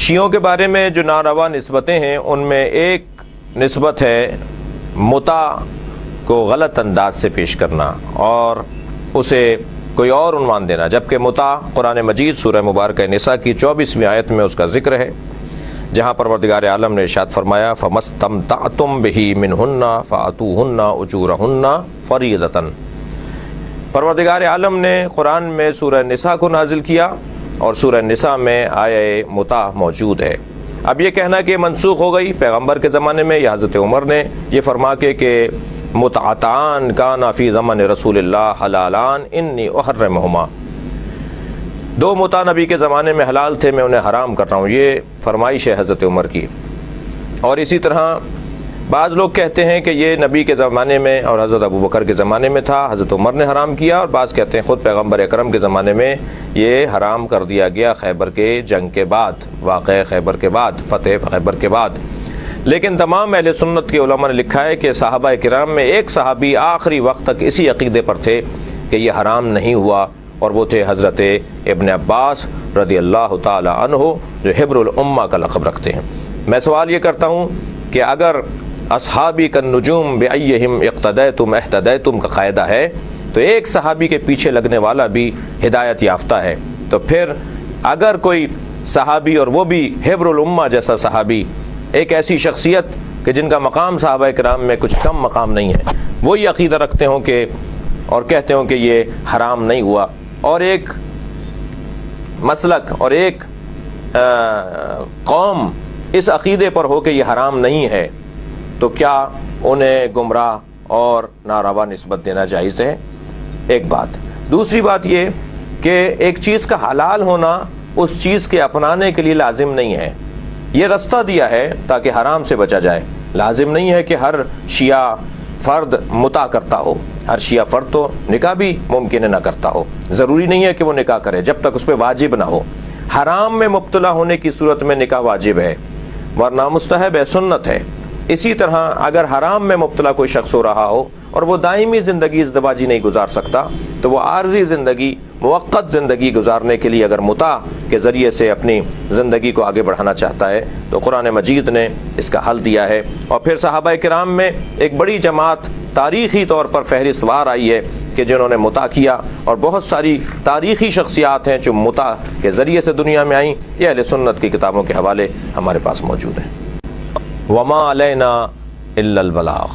شیعوں کے بارے میں جو ناروا نسبتیں ہیں ان میں ایک نسبت ہے متع کو غلط انداز سے پیش کرنا اور اسے کوئی اور عنوان دینا، جبکہ متع قرآن مجید سورہ مبارکہ نساء کی 24ویں آیت میں اس کا ذکر ہے، جہاں پروردگار عالم نے ارشاد فرمایا فَمَسْتَمْتَعْتُمْ بِهِ مِنْهُنَّ فَآتُوهُنَّ أُجُورَهُنَّ فَرِيضَةً۔ پروردگار عالم نے قرآن میں سورہ نساء کو نازل کیا اور سورہ نساء میں آیہ متع موجود ہے۔ اب یہ کہنا کہ منسوخ ہو گئی پیغمبر کے زمانے میں یا حضرت عمر نے یہ فرما کے کہ متعتان کانا فی زمن رسول اللہ حلالان انی احرمہما، دو متع نبی کے زمانے میں حلال تھے، میں انہیں حرام کر رہا ہوں، یہ فرمائش ہے حضرت عمر کی۔ اور اسی طرح بعض لوگ کہتے ہیں کہ یہ نبی کے زمانے میں اور حضرت ابو بکر کے زمانے میں تھا، حضرت عمر نے حرام کیا، اور بعض کہتے ہیں خود پیغمبر اکرم کے زمانے میں یہ حرام کر دیا گیا خیبر کے جنگ کے بعد، واقعہ خیبر کے بعد، فتح خیبر کے بعد۔ لیکن تمام اہل سنت کے علماء نے لکھا ہے کہ صحابہ کرام میں ایک صحابی آخری وقت تک اسی عقیدے پر تھے کہ یہ حرام نہیں ہوا، اور وہ تھے حضرت ابن عباس رضی اللہ تعالی عنہ جو حبر الامہ کا لقب رکھتے ہیں۔ میں سوال یہ کرتا ہوں کہ اگر اصحابی کالنجوم بأیہم اقتدیتم اہتدیتم کا قاعدہ ہے تو ایک صحابی کے پیچھے لگنے والا بھی ہدایت یافتہ ہے، تو پھر اگر کوئی صحابی اور وہ بھی حبر الامہ جیسا صحابی، ایک ایسی شخصیت کہ جن کا مقام صحابہ کرام میں کچھ کم مقام نہیں ہے، وہ یہ عقیدہ رکھتے ہوں کہ اور کہتے ہوں کہ یہ حرام نہیں ہوا، اور ایک مسلک اور ایک قوم اس عقیدے پر ہو کہ یہ حرام نہیں ہے، تو کیا انہیں گمراہ اور ناروا نسبت دینا جائز ہے؟ ایک بات۔ دوسری بات یہ کہ ایک چیز کا حلال ہونا اس چیز کے اپنانے کے لیے لازم نہیں ہے، یہ رستہ دیا ہے تاکہ حرام سے بچا جائے۔ لازم نہیں ہے کہ ہر شیعہ فرد متع کرتا ہو، ہر شیعہ فرد تو نکاح بھی ممکن ہے نہ کرتا ہو، ضروری نہیں ہے کہ وہ نکاح کرے جب تک اس پہ واجب نہ ہو۔ حرام میں مبتلا ہونے کی صورت میں نکاح واجب ہے، ورنہ مستحب ہے، سنت ہے۔ اسی طرح اگر حرام میں مبتلا کوئی شخص ہو رہا ہو اور وہ دائمی زندگی ازدواجی نہیں گزار سکتا، تو وہ عارضی زندگی، موقت زندگی گزارنے کے لیے اگر متع کے ذریعے سے اپنی زندگی کو آگے بڑھانا چاہتا ہے تو قرآن مجید نے اس کا حل دیا ہے۔ اور پھر صحابہ کرام میں ایک بڑی جماعت تاریخی طور پر فہرست وار آئی ہے کہ جنہوں نے متع کیا، اور بہت ساری تاریخی شخصیات ہیں جو متع کے ذریعے سے دنیا میں آئیں۔ یہ اہل سنت کی کتابوں کے حوالے ہمارے پاس موجود ہیں۔ وما علینا الا البلاغ۔